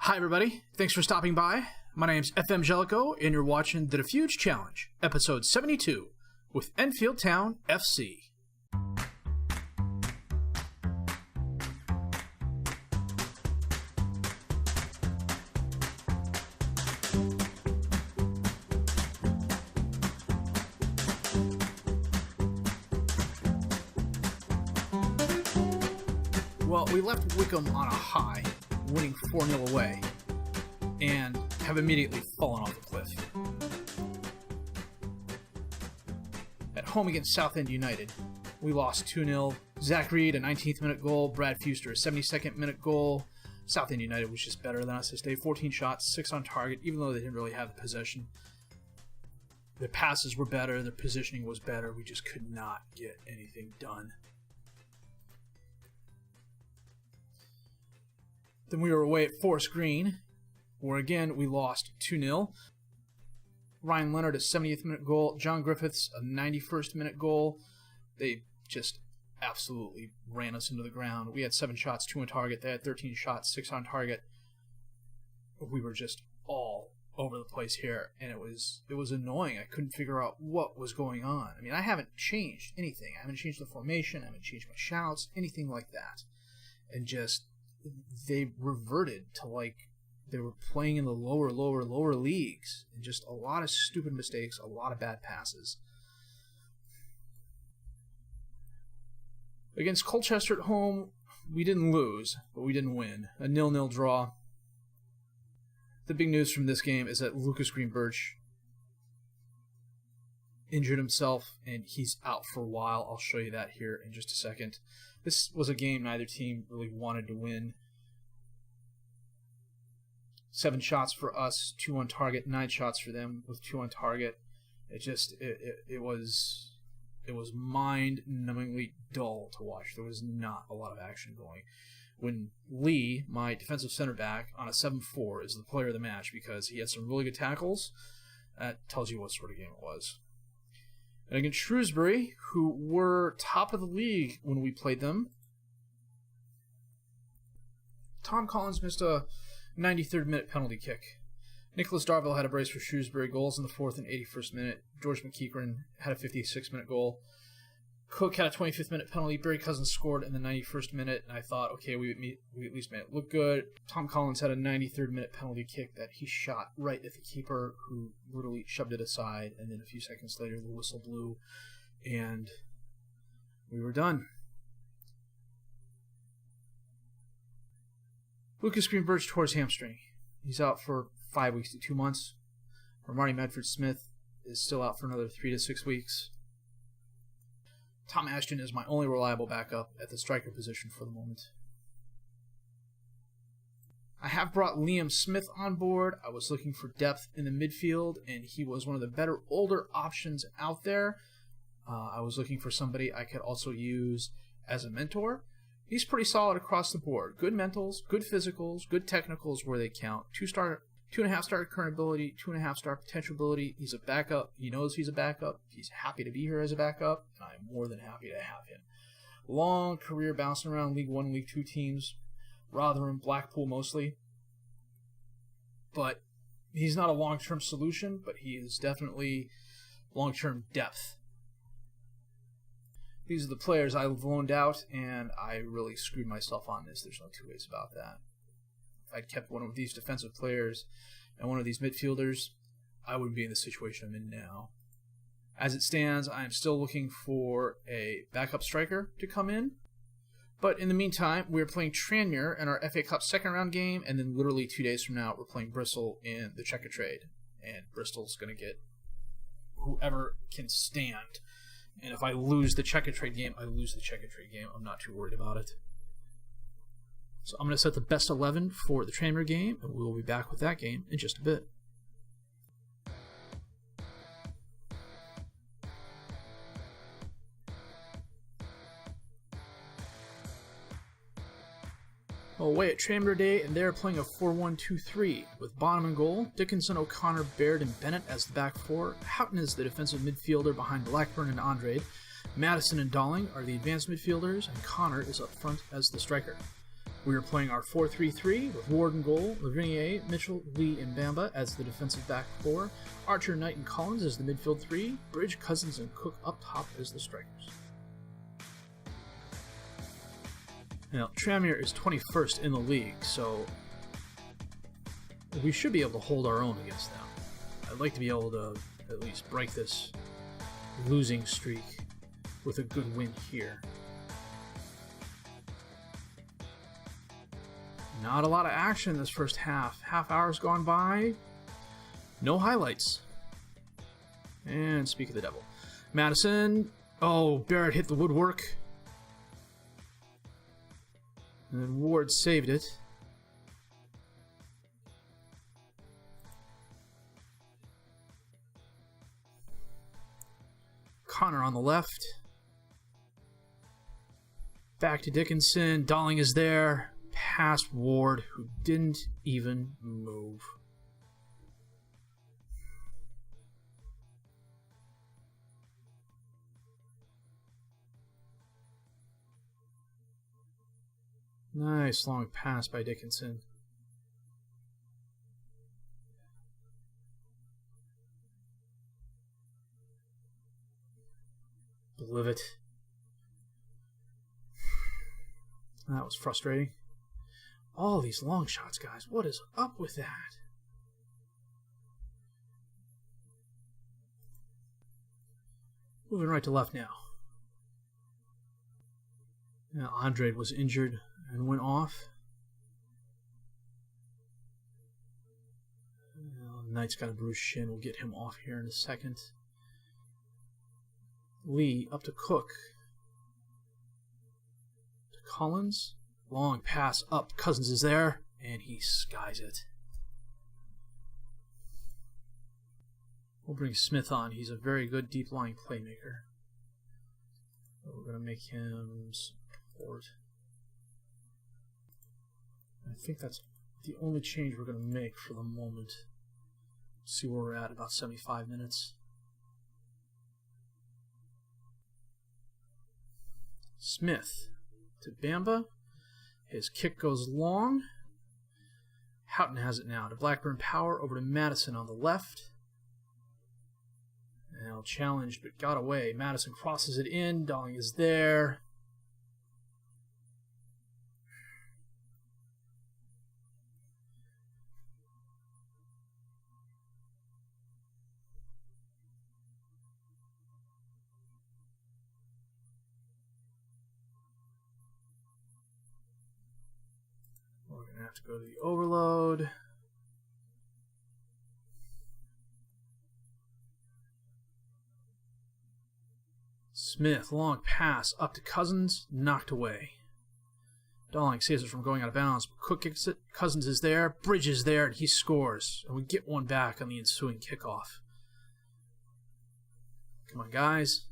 Hi everybody, thanks for stopping by. My name's FM18 and you're watching the Dafuge Challenge, episode 72, with Enfield Town FC. Well, we left Wickham on a high, winning 4-0 away, and have immediately fallen off the cliff. At home against Southend United, we lost 2-0. Zach Reed, a 19th minute goal. Brad Fuster, a 72nd minute goal. Southend United was just better than us this day. 14 shots, 6 on target, even though they didn't really have the possession. Their passes were better, their positioning was better. We just could not get anything done. Then we were away at Forest Green, where again we lost 2-0. Ryan Leonard, a 70th minute goal. John Griffiths, a 91st minute goal. They just absolutely ran us into the ground. We had 7 shots, 2 on target. They had 13 shots, 6 on target. We were just all over the place here, and it was annoying. I couldn't figure out what was going on. I mean, I haven't changed anything. I haven't changed the formation. I haven't changed my shouts, anything like that. And just they reverted to like they were playing in the lower leagues, and just a lot of stupid mistakes, a lot of bad passes. Against Colchester at home, we didn't lose, but we didn't win. A 0-0 draw. The big news from this game is that Lucas Green-Birch injured himself, and he's out for a while. I'll show you that here in just a second. This was a game neither team really wanted to win. 7 shots for us, 2 on target, 9 shots for them with 2 on target. It was mind-numbingly dull to watch. There was not a lot of action going. When Lee, my defensive center back, on a 7-4 is the player of the match because he had some really good tackles, that tells you what sort of game it was. And against Shrewsbury, who were top of the league when we played them, Tom Collins missed a 93rd minute penalty kick. Nicholas Darville had a brace for Shrewsbury, goals in the 4th and 81st minute. George McKeekran had a 56th minute goal. Cook had a 25th minute penalty. Barry Cousins scored in the 91st minute, and I thought, okay, we at least made it look good. Tom Collins had a 93rd minute penalty kick that he shot right at the keeper, who literally shoved it aside, and then a few seconds later the whistle blew, and we were done. Lucas Green-Birch tore his hamstring. He's out for 5 weeks to 2 months. Marty Medford-Smith is still out for another 3 to 6 weeks. Tom Ashton is my only reliable backup at the striker position for the moment. I have brought Liam Smith on board. I was looking for depth in the midfield, and he was one of the better older options out there. I was looking for somebody I could also use as a mentor. He's pretty solid across the board. Good mentals, good physicals, good technicals where they count. 2.5 star current ability, 2.5 star potential ability. He's a backup. He knows he's a backup. He's happy to be here as a backup, and I'm more than happy to have him. Long career bouncing around League 1, League 2 teams, Rotherham, Blackpool mostly. But he's not a long-term solution, but he is definitely long-term depth. These are the players I loaned out, and I really screwed myself on this. There's no two ways about that. If I'd kept one of these defensive players and one of these midfielders, I wouldn't be in the situation I'm in now. As it stands, I am still looking for a backup striker to come in. But in the meantime, we're playing Tranmere in our FA Cup second round game, and then literally 2 days from now, we're playing Bristol in the Checkatrade. And Bristol's going to get whoever can stand. And if I lose the Checkatrade game, I lose the Checkatrade game. I'm not too worried about it. So I'm going to set the best 11 for the Tranmere game, and we'll be back with that game in just a bit. Away at Tranmere Day, and they're playing a 4-1-2-3 with Bonham in goal, Dickinson, O'Connor, Baird, and Bennett as the back four. Houghton is the defensive midfielder behind Blackburn and Andrade. Madison and Dalling are the advanced midfielders, and Connor is up front as the striker. We are playing our 4-3-3 with Ward in goal, Lavinier, Mitchell, Lee, and Bamba as the defensive back four, Archer, Knight, and Collins as the midfield three, Bridge, Cousins, and Cook up top as the strikers. Now, Tranmere is 21st in the league, so we should be able to hold our own against them. I'd like to be able to at least break this losing streak with a good win here. Not a lot of action this first half. Half hour's gone by. No highlights. And speak of the devil. Madison. Oh, Barrett hit the woodwork. And then Ward saved it. Connor on the left. Back to Dickinson. Darling is there. Past Ward, who didn't even move. Nice long pass by Dickinson. Blivet. That was frustrating. All these long shots, guys. What is up with that? Moving right to left now. Now Andre was injured and went off. Knight's got a bruised shin. We'll get him off here in a second. Lee up to Cook. To Collins. Long pass up. Cousins is there. And he skies it. We'll bring Smith on. He's a very good deep-lying playmaker. We're going to make him support. I think that's the only change we're going to make for the moment. See where we're at, about 75 minutes. Smith to Bamba. His kick goes long. Houghton has it now to Blackburn Power, over to Madison on the left. Now challenged but got away. Madison crosses it in. Darling is there. We're going to have to go to the overload. Smith, long pass up to Cousins, knocked away. Darling saves it from going out of bounds. Cook kicks it. Cousins is there. Bridge is there, and he scores. And we get one back on the ensuing kickoff. Come on, guys.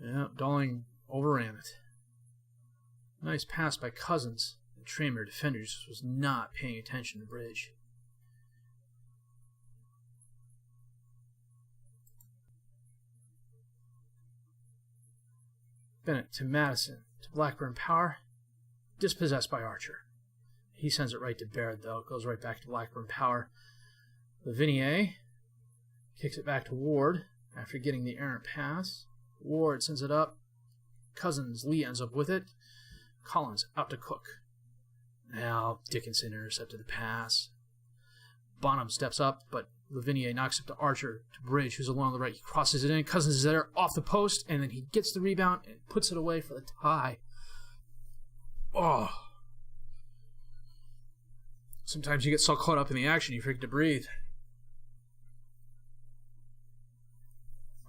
Yeah, Darling overran it. Nice pass by Cousins. The Tranmere defenders was not paying attention to Bridge. Bennett to Madison, to Blackburn Power, dispossessed by Archer. He sends it right to Baird, though. It goes right back to Blackburn Power. Lavinier kicks it back to Ward after getting the errant pass. Ward sends it up. Cousins, Lee ends up with it. Collins out to Cook. Now Dickinson intercepted the pass. Bonham steps up, but Lavinier knocks it to Archer, to Bridge, who's along on the right. He crosses it in. Cousins is there off the post, and then he gets the rebound and puts it away for the tie. Oh. Sometimes you get so caught up in the action, you forget to breathe.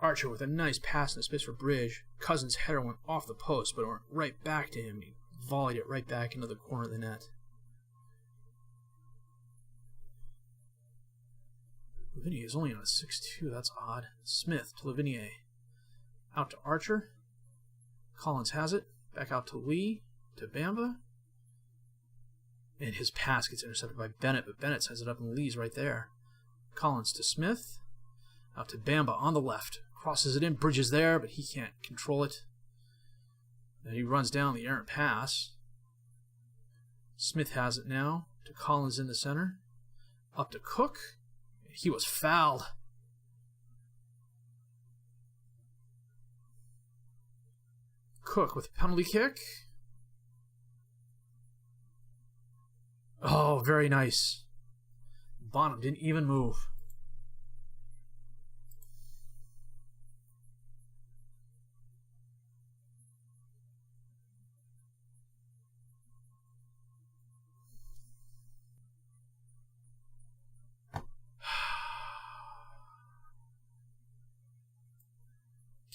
Archer with a nice pass in the space for Bridge. Cousins' header went off the post, but it went right back to him. He volleyed it right back into the corner of the net. Lavinier is only on a 6-2. That's odd. Smith to Lavinier. Out to Archer. Collins has it. Back out to Lee. To Bamba. And his pass gets intercepted by Bennett, but Bennett sends it up and Lee's right there. Collins to Smith. Out to Bamba on the left. Crosses it in. Bridge is there, but he can't control it. Then he runs down the errant pass. Smith has it now to Collins in the center. Up to Cook. He was fouled. Cook with a penalty kick. Oh, very nice. Bonham didn't even move.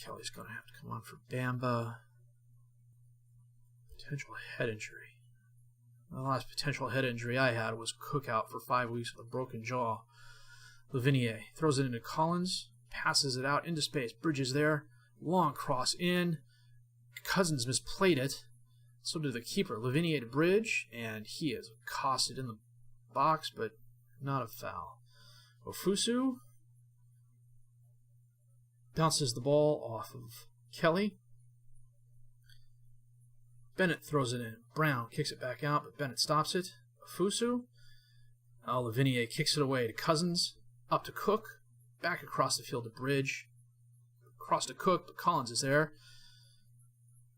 Kelly's going to have to come on for Bamba. Potential head injury. The last potential head injury I had was Cook out for 5 weeks with a broken jaw. Lavinier throws it into Collins, passes it out into space. Bridges there. Long cross in. Cousins misplayed it. So did the keeper. Lavinier to Bridge, and he is accosted in the box, but not a foul. Ofusu bounces the ball off of Kelly. Bennett throws it in. Brown kicks it back out, but Bennett stops it. Ofusu. Lavinier kicks it away to Cousins. Up to Cook. Back across the field to Bridge. Across to Cook, but Collins is there.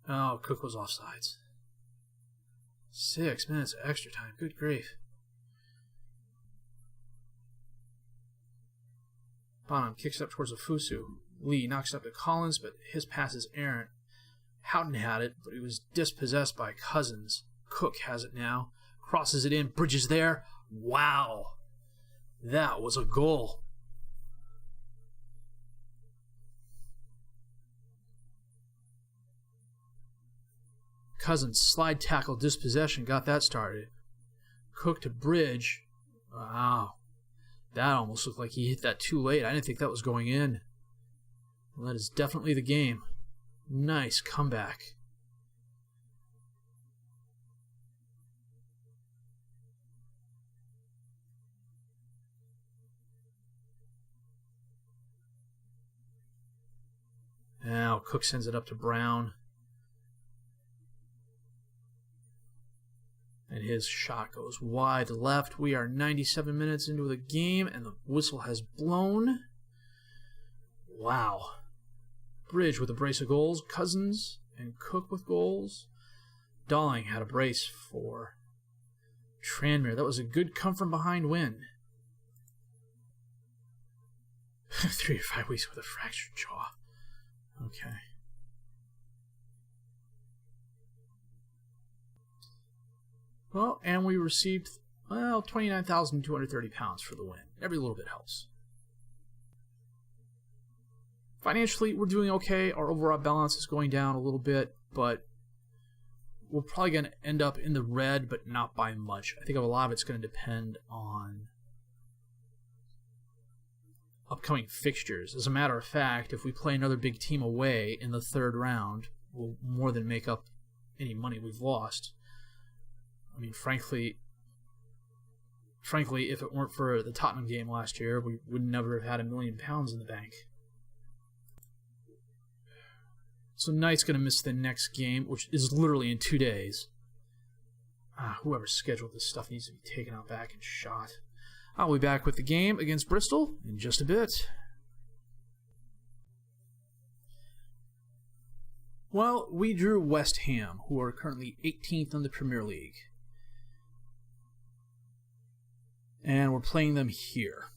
Oh, Cook was offsides. 6 minutes of extra time. Good grief. Bonham kicks it up towards Ofusu. Lee knocks it up to Collins, but his pass is errant. Houghton had it, but he was dispossessed by Cousins. Cook has it now. Crosses it in. Bridges there. Wow. That was a goal. Cousins slide tackle dispossession. Got that started. Cook to Bridge. Wow. That almost looked like he hit that too late. I didn't think that was going in. Well, that is definitely the game. Nice comeback. Now Cook sends it up to Brown. And his shot goes wide left. We are 97 minutes into the game, and the whistle has blown. Wow. Bridge with a brace of goals. Cousins and Cook with goals. Dawling had a brace for Tranmere. That was a good come-from-behind win. 3 or 5 weeks with a fractured jaw. Okay. Well, and we received, well, £29,230 for the win. Every little bit helps. Financially, we're doing okay. Our overall balance is going down a little bit, but we're probably going to end up in the red, but not by much. I think a lot of it's going to depend on upcoming fixtures. As a matter of fact, if we play another big team away in the third round, we'll more than make up any money we've lost. I mean, frankly, if it weren't for the Tottenham game last year, we would never have had £1 million in the bank. So Knight's going to miss the next game, which is literally in 2 days. Whoever scheduled this stuff needs to be taken out back and shot. I'll be back with the game against Bristol in just a bit. Well, we drew West Ham, who are currently 18th in the Premier League. And we're playing them here.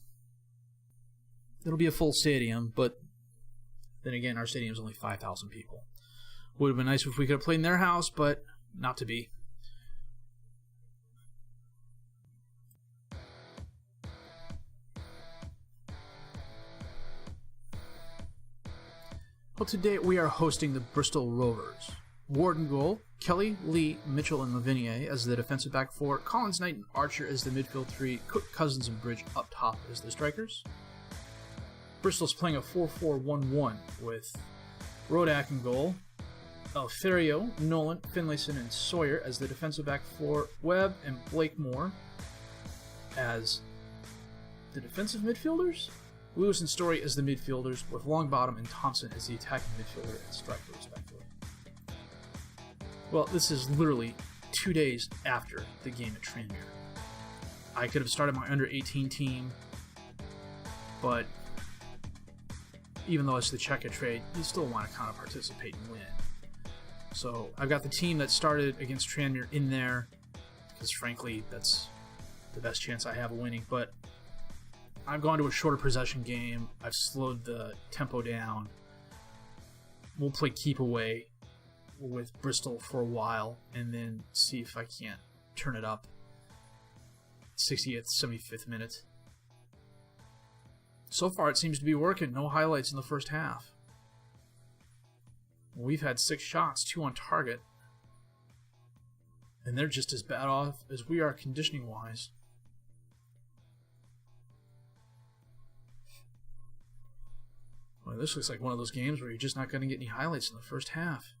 It'll be a full stadium, but then again, our stadium's only 5,000 people. Would have been nice if we could have played in their house, but not to be. Well, today we are hosting the Bristol ROvers. Ward in goal, Kelly, Lee, Mitchell, and Lavinier as the defensive back four, Collins, Knight, and Archer as the midfield three, Cook, Cousins, and Bridge up top as the strikers. Bristol's playing a 4-4-1-1 with Rodak in goal, Alferio, Nolan, Finlayson, and Sawyer as the defensive back four, Webb and Blakemore as the defensive midfielders, Lewis and Story as the midfielders, with Longbottom and Thompson as the attacking midfielder and striker, respectively. Well, this is literally 2 days after the game at Tranmere. I could have started my under-18 team, but even though it's the Checkatrade, you still want to kind of participate and win. So I've got the team that started against Tranmere in there, because frankly, that's the best chance I have of winning. But I've gone to a shorter possession game. I've slowed the tempo down. We'll play keep away with Bristol for a while, and then see if I can't turn it up. 60th, 75th minute. So far, it seems to be working. No highlights in the first half. We've had 6 shots, 2 on target. And they're just as bad off as we are conditioning-wise. Well, this looks like one of those games where you're just not going to get any highlights in the first half.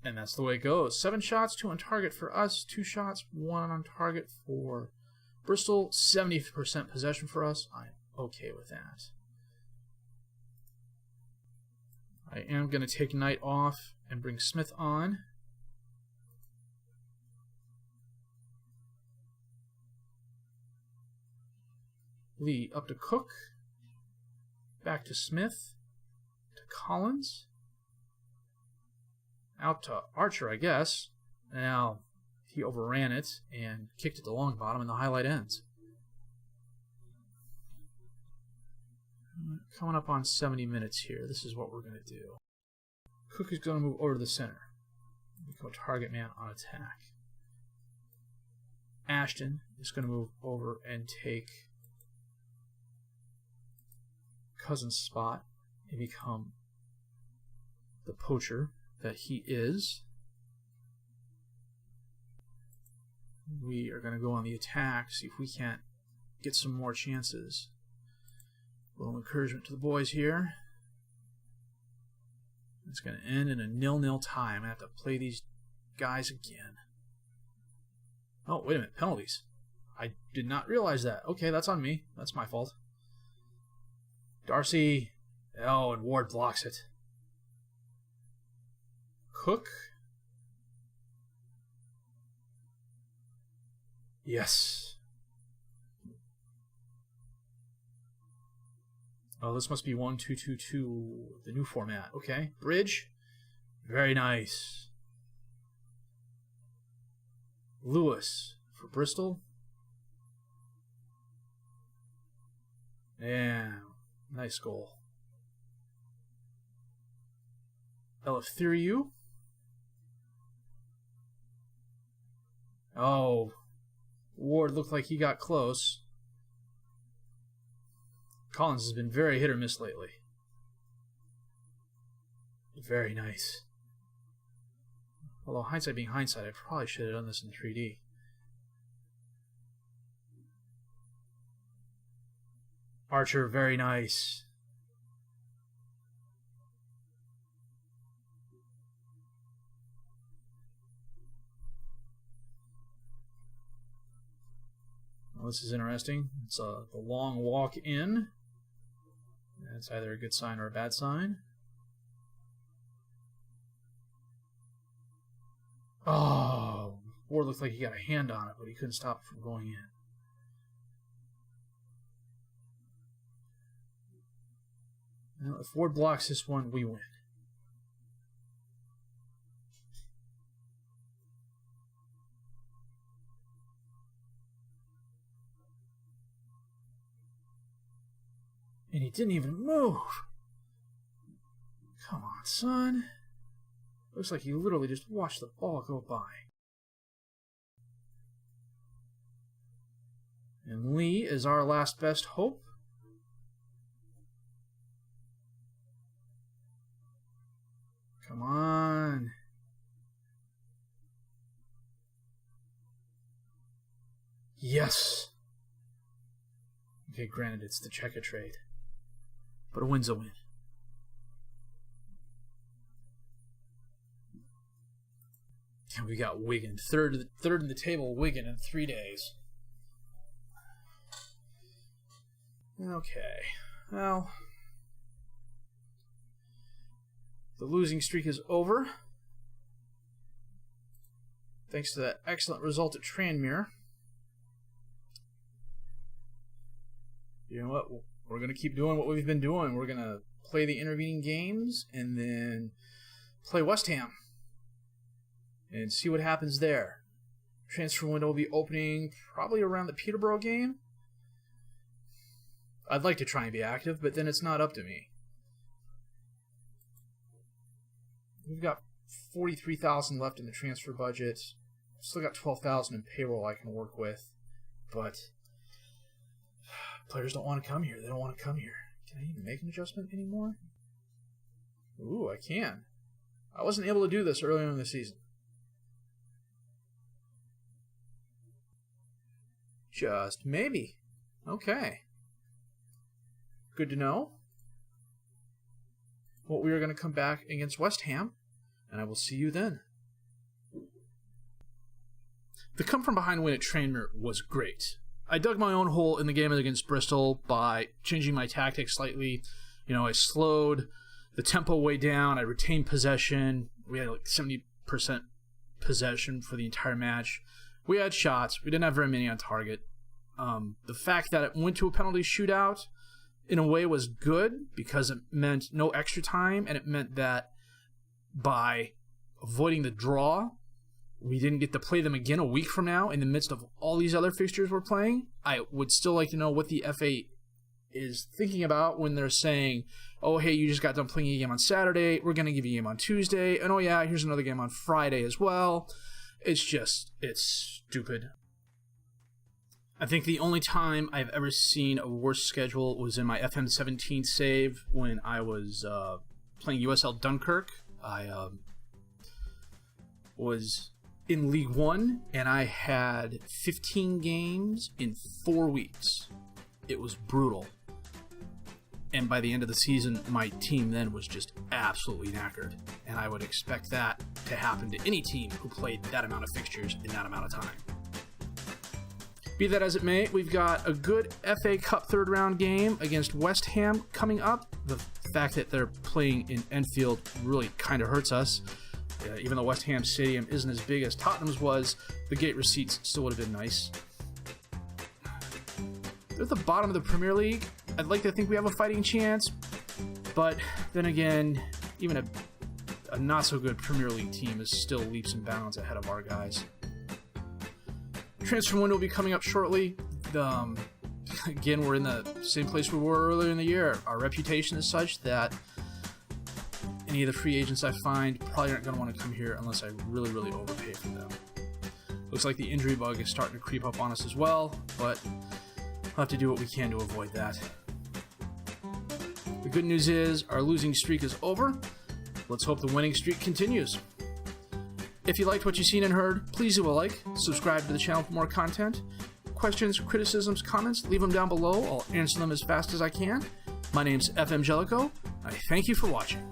And that's the way it goes. 7 shots, 2 on target for us. 2 shots, 1 on target for Bristol. 70% possession for us. I'm okay with that. I am going to take Knight off and bring Smith on. Lee up to Cook. Back to Smith. To Collins. Out to Archer, I guess. Now, he overran it and kicked it to long bottom, and the highlight ends. Coming up on 70 minutes here. This is what we're going to do. Cook is going to move over to the center. We go target man on attack. Ashton is going to move over and take Cousins' spot and become the poacher that he is. We are going to go on the attack, see if we can't get some more chances. A little encouragement to the boys here. It's going to end in a 0-0 tie. I'm going to have to play these guys again. Oh, wait a minute. Penalties. I did not realize that. Okay, that's on me. That's my fault. Darcy. Oh, and Ward blocks it. Cook. Yes. Oh, this must be 1-2-2-2, the new format. Okay. Bridge. Very nice. Lewis for Bristol. Yeah. Nice goal. Eleftheriou. Oh, Ward looked like he got close. Collins has been very hit or miss lately. Very nice. Although hindsight being hindsight, I probably should have done this in 3D. Archer, very nice. Well, this is interesting. It's the long walk in. That's either a good sign or a bad sign. Oh, Ward looked like he got a hand on it, but he couldn't stop it from going in. Now, if Ward blocks this one, we win. And he didn't even move. Come on, son. Looks like he literally just watched the ball go by. And Lee is our last best hope. Come on. Yes. Okay, granted, it's the Checkatrade. But a win's a win. And we got Wigan. Third in the table, Wigan in 3 days. Okay. Well, the losing streak is over. Thanks to that excellent result at Tranmere. You know what? We're going to keep doing what we've been doing. We're going to play the intervening games and then play West Ham and see what happens there. Transfer window will be opening probably around the Peterborough game. I'd like to try and be active, but then it's not up to me. We've got $43,000 left in the transfer budget. Still got $12,000 in payroll I can work with, but players don't want to come here. They don't want to come here. Can I even make an adjustment anymore? Ooh, I can. I wasn't able to do this earlier in the season. Just maybe. Okay. Good to know. Well, we are going to come back against West Ham, and I will see you then. The come-from-behind win at Tranmere was great. I dug my own hole in the game against Bristol by changing my tactics slightly. You know, I slowed the tempo way down. I retained possession. We had like 70% possession for the entire match. We had shots. We didn't have very many on target. The fact that it went to a penalty shootout in a way was good because it meant no extra time, and it meant that by avoiding the draw, we didn't get to play them again a week from now in the midst of all these other fixtures we're playing. I would still like to know what the FA is thinking about when they're saying, oh, hey, you just got done playing a game on Saturday, we're going to give you a game on Tuesday, and oh yeah, here's another game on Friday as well. It's stupid. I think the only time I've ever seen a worse schedule was in my FM18 save when I was playing USL Dunkirk. I was in League One, and I had 15 games in 4 weeks. It was brutal. And by the end of the season, my team then was just absolutely knackered. And I would expect that to happen to any team who played that amount of fixtures in that amount of time. Be that as it may, we've got a good FA Cup third round game against West Ham coming up. The fact that they're playing in Enfield really kind of hurts us. Even though West Ham Stadium isn't as big as Tottenham's was, the gate receipts still would have been nice. They're at the bottom of the Premier League. I'd like to think we have a fighting chance, but then again, even a not-so-good Premier League team is still leaps and bounds ahead of our guys. Transfer window will be coming up shortly. Again, we're in the same place we were earlier in the year. Our reputation is such that any of the free agents I find probably aren't going to want to come here unless I really, really overpay for them. Looks like the injury bug is starting to creep up on us as well, but we'll have to do what we can to avoid that. The good news is our losing streak is over. Let's hope the winning streak continues. If you liked what you've seen and heard, please do a like, subscribe to the channel for more content. Questions, criticisms, comments, leave them down below. I'll answer them as fast as I can. My name's FM Jellico. I thank you for watching.